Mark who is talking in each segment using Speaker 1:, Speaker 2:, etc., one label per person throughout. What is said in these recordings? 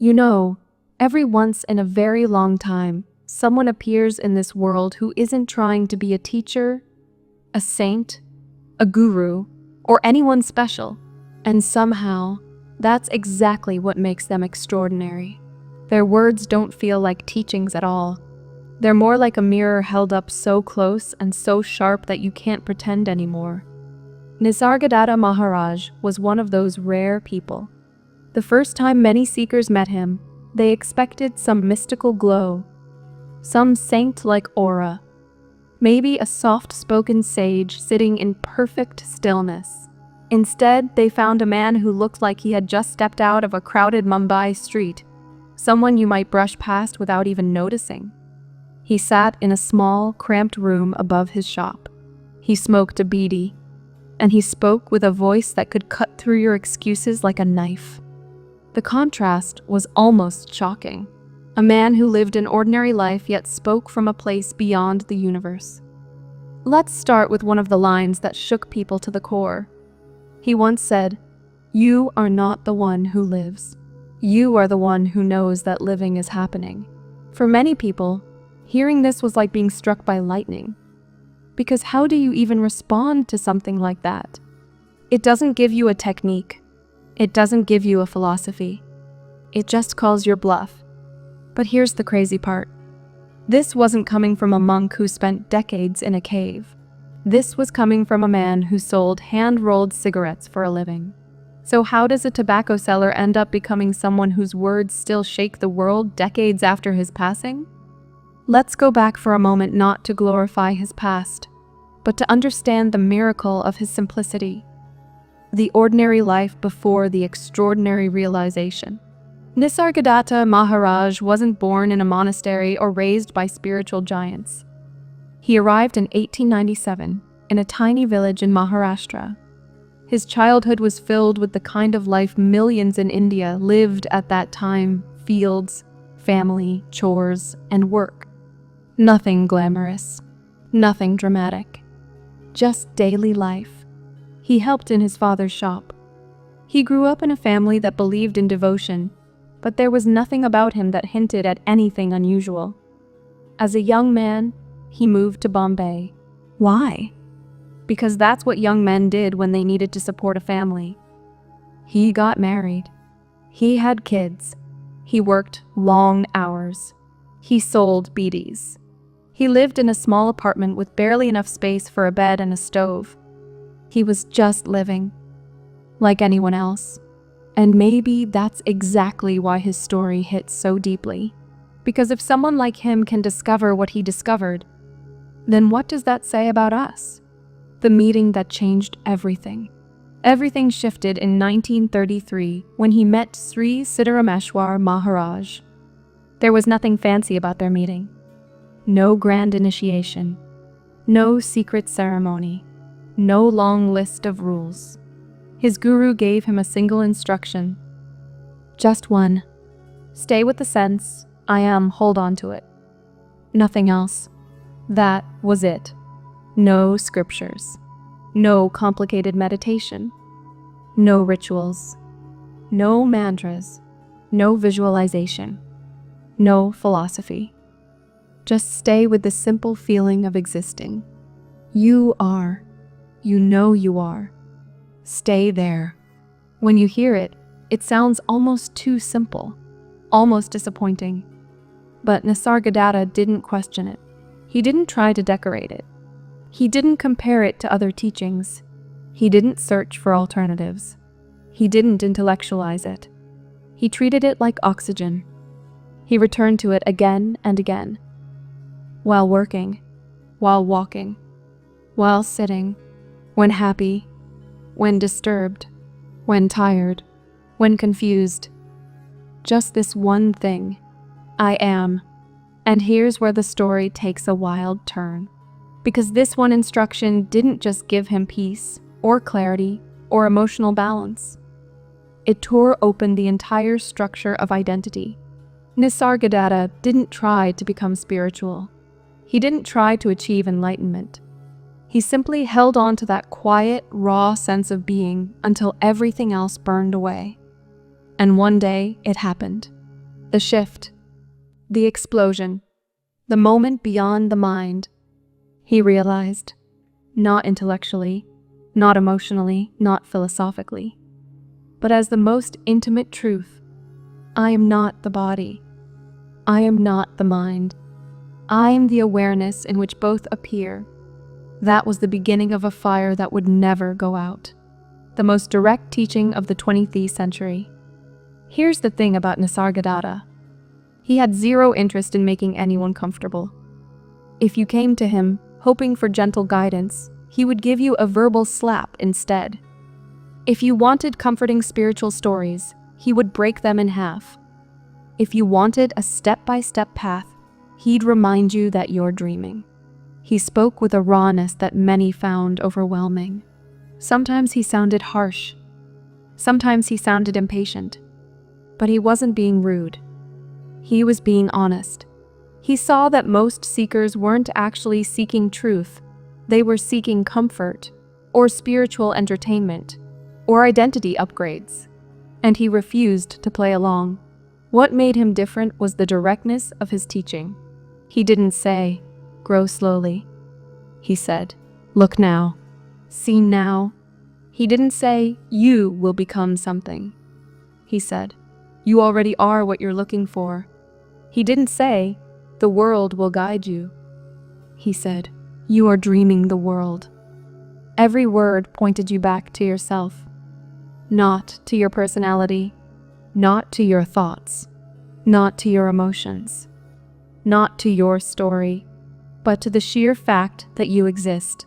Speaker 1: You know, every once in a very long time, someone appears in this world who isn't trying to be a teacher, a saint, a guru, or anyone special. And somehow, that's exactly what makes them extraordinary. Their words don't feel like teachings at all. They're more like a mirror held up so close and so sharp that you can't pretend anymore. Nisargadatta Maharaj was one of those rare people. The first time many seekers met him, they expected some mystical glow, some saint-like aura, maybe a soft-spoken sage sitting in perfect stillness. Instead, they found a man who looked like he had just stepped out of a crowded Mumbai street, someone you might brush past without even noticing. He sat in a small, cramped room above his shop. He smoked a bidi, and he spoke with a voice that could cut through your excuses like a knife. The contrast was almost shocking. A man who lived an ordinary life yet spoke from a place beyond the universe. Let's start with one of the lines that shook people to the core. He once said, "You are not the one who lives. You are the one who knows that living is happening." For many people, hearing this was like being struck by lightning. Because how do you even respond to something like that? It doesn't give you a technique. It doesn't give you a philosophy. It just calls your bluff. But here's the crazy part. This wasn't coming from a monk who spent decades in a cave. This was coming from a man who sold hand-rolled cigarettes for a living. So how does a tobacco seller end up becoming someone whose words still shake the world decades after his passing? Let's go back for a moment, not to glorify his past, but to understand the miracle of his simplicity. The ordinary life before the extraordinary realization. Nisargadatta Maharaj wasn't born in a monastery or raised by spiritual giants. He arrived in 1897 in a tiny village in Maharashtra. His childhood was filled with the kind of life millions in India lived at that time: fields, family, chores, and work. Nothing glamorous, nothing dramatic, just daily life. He helped in his father's shop. He grew up in a family that believed in devotion, but there was nothing about him that hinted at anything unusual. As a young man, he moved to Bombay. Why? Because that's what young men did when they needed to support a family. He got married. He had kids. He worked long hours. He sold bidis. He lived in a small apartment with barely enough space for a bed and a stove. He was just living, like anyone else. And maybe that's exactly why his story hits so deeply. Because if someone like him can discover what he discovered, then what does that say about us? The meeting that changed everything. Everything shifted in 1933 when he met Sri Siddharameshwar Maharaj. There was nothing fancy about their meeting. No grand initiation. No secret ceremony. No long list of rules. His guru gave him a single instruction. Just one. Stay with the sense, I am, hold on to it. Nothing else. That was it. No scriptures. No complicated meditation. No rituals. No mantras. No visualization. No philosophy. Just stay with the simple feeling of existing. You are. You know you are. Stay there. When you hear it, it sounds almost too simple, almost disappointing. But Nisargadatta didn't question it. He didn't try to decorate it. He didn't compare it to other teachings. He didn't search for alternatives. He didn't intellectualize it. He treated it like oxygen. He returned to it again and again. While working, while walking, while sitting, when happy, when disturbed, when tired, when confused. Just this one thing. I am. And here's where the story takes a wild turn. Because this one instruction didn't just give him peace, or clarity, or emotional balance. It tore open the entire structure of identity. Nisargadatta didn't try to become spiritual. He didn't try to achieve enlightenment. He simply held on to that quiet, raw sense of being until everything else burned away. And one day, it happened. The shift, the explosion, the moment beyond the mind. He realized, not intellectually, not emotionally, not philosophically, but as the most intimate truth. I am not the body. I am not the mind. I am the awareness in which both appear. That was the beginning of a fire that would never go out. The most direct teaching of the 20th century. Here's the thing about Nisargadatta. He had zero interest in making anyone comfortable. If you came to him, hoping for gentle guidance, he would give you a verbal slap instead. If you wanted comforting spiritual stories, he would break them in half. If you wanted a step-by-step path, he'd remind you that you're dreaming. He spoke with a rawness that many found overwhelming. Sometimes he sounded harsh. Sometimes he sounded impatient. But he wasn't being rude. He was being honest. He saw that most seekers weren't actually seeking truth. They were seeking comfort, or spiritual entertainment, or identity upgrades. And he refused to play along. What made him different was the directness of his teaching. He didn't say, grow slowly. He said, look now, see now. He didn't say, you will become something. He said, you already are what you're looking for. He didn't say, the world will guide you. He said, you are dreaming the world. Every word pointed you back to yourself, not to your personality, not to your thoughts, not to your emotions, not to your story, but to the sheer fact that you exist.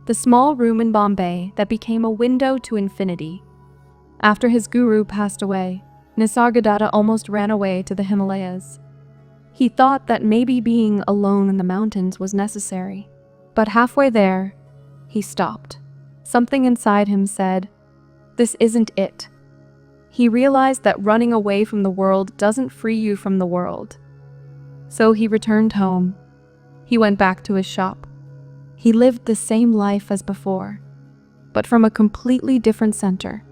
Speaker 1: The small room in Bombay that became a window to infinity. After his guru passed away, Nisargadatta almost ran away to the Himalayas. He thought that maybe being alone in the mountains was necessary. But halfway there, he stopped. Something inside him said, this isn't it. He realized that running away from the world doesn't free you from the world. So he returned home. He went back to his shop. He lived the same life as before, but from a completely different center.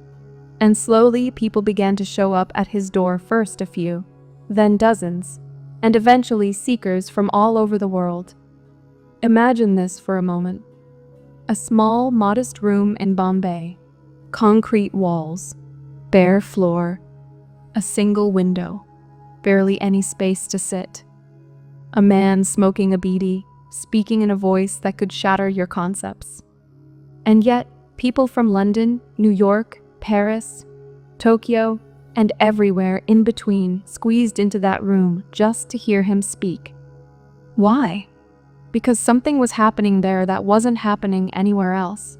Speaker 1: And slowly people began to show up at his door, first a few, then dozens, and eventually seekers from all over the world. Imagine this for a moment. A small, modest room in Bombay. Concrete walls, bare floor, a single window, barely any space to sit. A man smoking a beedi, speaking in a voice that could shatter your concepts. And yet, people from London, New York, Paris, Tokyo, and everywhere in between squeezed into that room just to hear him speak. Why? Because something was happening there that wasn't happening anywhere else.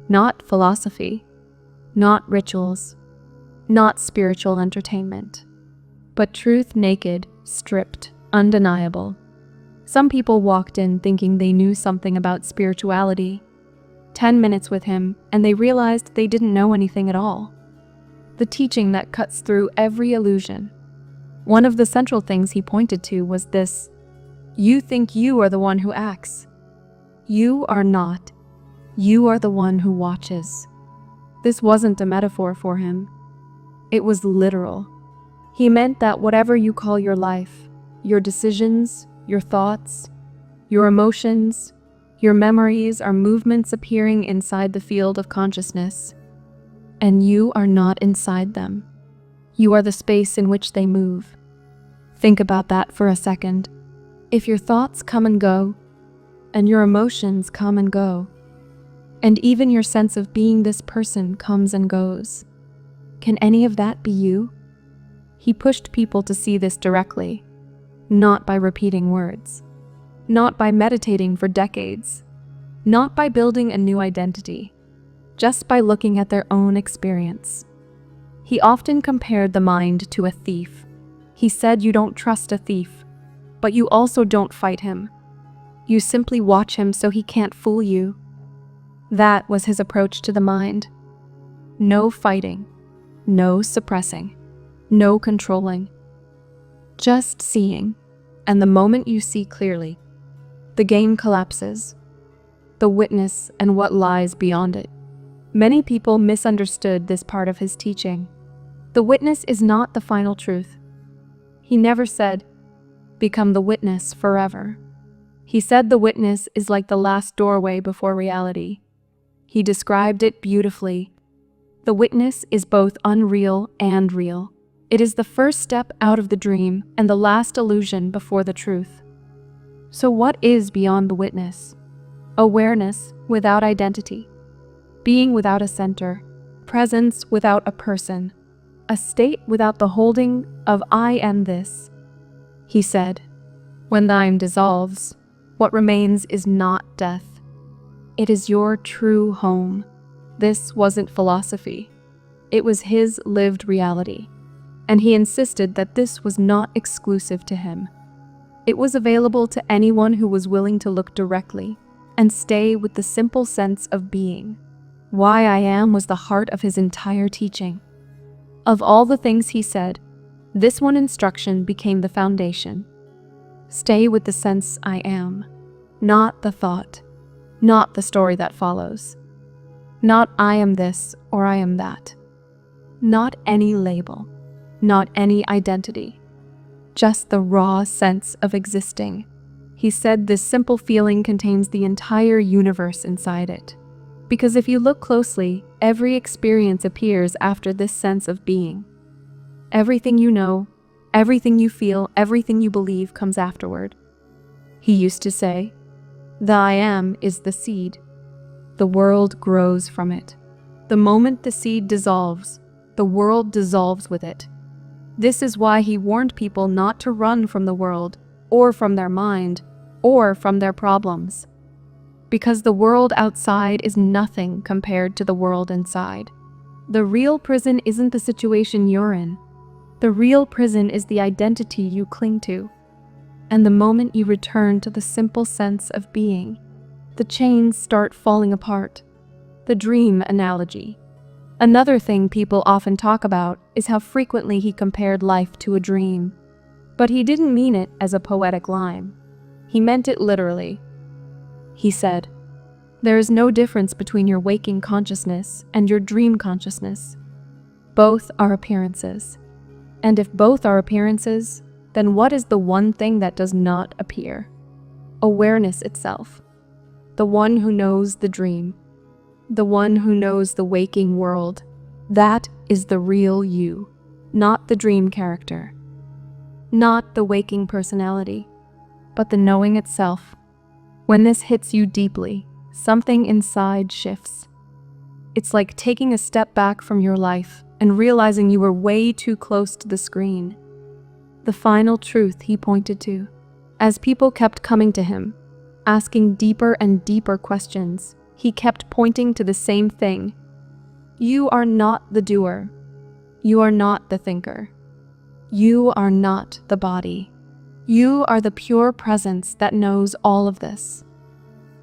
Speaker 1: Not philosophy, not rituals, not spiritual entertainment, but truth naked, stripped, undeniable. Some people walked in thinking they knew something about spirituality. 10 minutes with him, and they realized they didn't know anything at all. The teaching that cuts through every illusion. One of the central things he pointed to was this: you think you are the one who acts. You are not. You are the one who watches. This wasn't a metaphor for him. It was literal. He meant that whatever you call your life, your decisions, your thoughts, your emotions, your memories are movements appearing inside the field of consciousness. And you are not inside them. You are the space in which they move. Think about that for a second. If your thoughts come and go, and your emotions come and go, and even your sense of being this person comes and goes, can any of that be you? He pushed people to see this directly, not by repeating words, not by meditating for decades, not by building a new identity, just by looking at their own experience. He often compared the mind to a thief. He said you don't trust a thief, but you also don't fight him. You simply watch him so he can't fool you. That was his approach to the mind. No fighting, no suppressing, no controlling. Just seeing, and the moment you see clearly, the game collapses. The witness and what lies beyond it. Many people misunderstood this part of his teaching. The witness is not the final truth. He never said, become the witness forever. He said the witness is like the last doorway before reality. He described it beautifully. The witness is both unreal and real. It is the first step out of the dream and the last illusion before the truth. So what is beyond the witness? Awareness without identity, being without a center, presence without a person, a state without the holding of I am this. He said, when thine dissolves, what remains is not death. It is your true home. This wasn't philosophy. It was his lived reality. And he insisted that this was not exclusive to him. It was available to anyone who was willing to look directly and stay with the simple sense of being. Why I am was the heart of his entire teaching. Of all the things he said, this one instruction became the foundation. Stay with the sense I am, not the thought, not the story that follows, not I am this or I am that, not any label, not any identity, just the raw sense of existing. He said this simple feeling contains the entire universe inside it. Because if you look closely, every experience appears after this sense of being. Everything you know, everything you feel, everything you believe comes afterward. He used to say, the I am is the seed. The world grows from it. The moment the seed dissolves, the world dissolves with it. This is why he warned people not to run from the world, or from their mind, or from their problems. Because the world outside is nothing compared to the world inside. The real prison isn't the situation you're in. The real prison is the identity you cling to. And the moment you return to the simple sense of being, the chains start falling apart. The dream analogy. Another thing people often talk about is how frequently he compared life to a dream. But he didn't mean it as a poetic line. He meant it literally. He said, there is no difference between your waking consciousness and your dream consciousness. Both are appearances. And if both are appearances, then what is the one thing that does not appear? Awareness itself. The one who knows the dream. The one who knows the waking world. That is the real you, not the dream character. Not the waking personality, but the knowing itself. When this hits you deeply, something inside shifts. It's like taking a step back from your life and realizing you were way too close to the screen. The final truth he pointed to, as people kept coming to him, asking deeper and deeper questions, he kept pointing to the same thing. You are not the doer. You are not the thinker. You are not the body. You are the pure presence that knows all of this.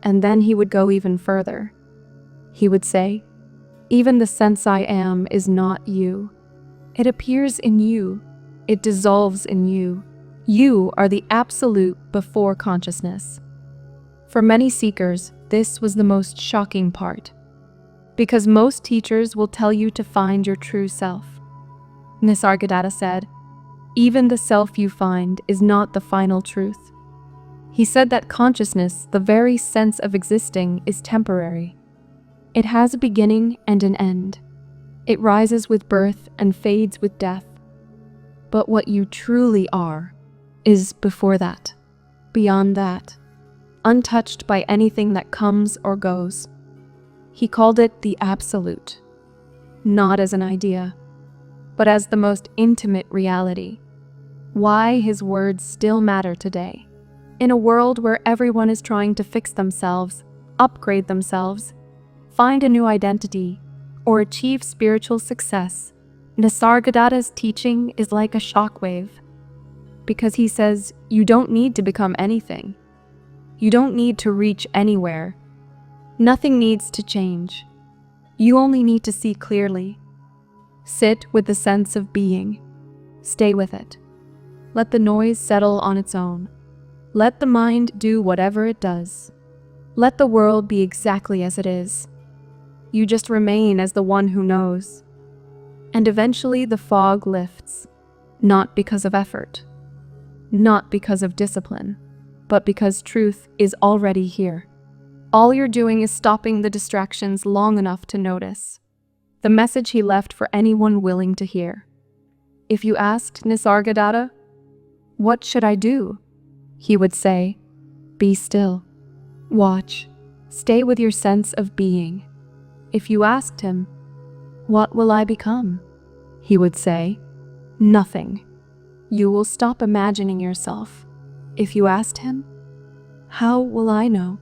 Speaker 1: And then he would go even further. He would say, even the sense I am is not you. It appears in you. It dissolves in you. You are the absolute before consciousness. For many seekers, this was the most shocking part. Because most teachers will tell you to find your true self. Nisargadatta said, even the self you find is not the final truth. He said that consciousness, the very sense of existing, is temporary. It has a beginning and an end. It rises with birth and fades with death. But what you truly are is before that, beyond that, untouched by anything that comes or goes. He called it the absolute, not as an idea, but as the most intimate reality. Why his words still matter today. In a world where everyone is trying to fix themselves, upgrade themselves, find a new identity, or achieve spiritual success, Nisargadatta's teaching is like a shockwave. Because he says, you don't need to become anything. You don't need to reach anywhere. Nothing needs to change. You only need to see clearly. Sit with the sense of being. Stay with it. Let the noise settle on its own. Let the mind do whatever it does. Let the world be exactly as it is. You just remain as the one who knows. And eventually the fog lifts, not because of effort, not because of discipline, but because truth is already here. All you're doing is stopping the distractions long enough to notice. The message he left for anyone willing to hear. If you asked Nisargadatta, "What should I do?" he would say, "Be still. Watch. Stay with your sense of being." If you asked him, "What will I become?" he would say, "Nothing." You will stop imagining yourself. If you asked him, "How will I know?"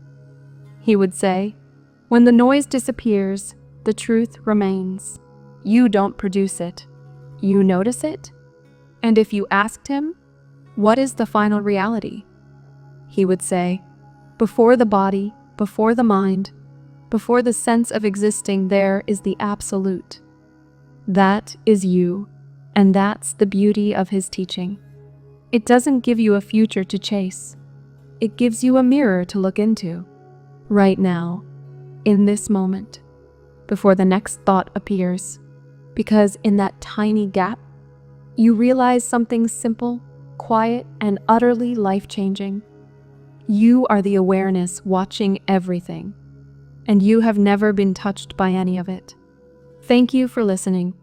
Speaker 1: he would say, "When the noise disappears, the truth remains. You don't produce it. You notice it." And if you asked him, "What is the final reality?" he would say, "Before the body, before the mind, before the sense of existing, there is the absolute. That is you, and that's the beauty of his teaching. It doesn't give you a future to chase. It gives you a mirror to look into. Right now, in this moment, before the next thought appears. Because in that tiny gap, you realize something simple, quiet, and utterly life-changing. You are the awareness watching everything, and you have never been touched by any of it. Thank you for listening.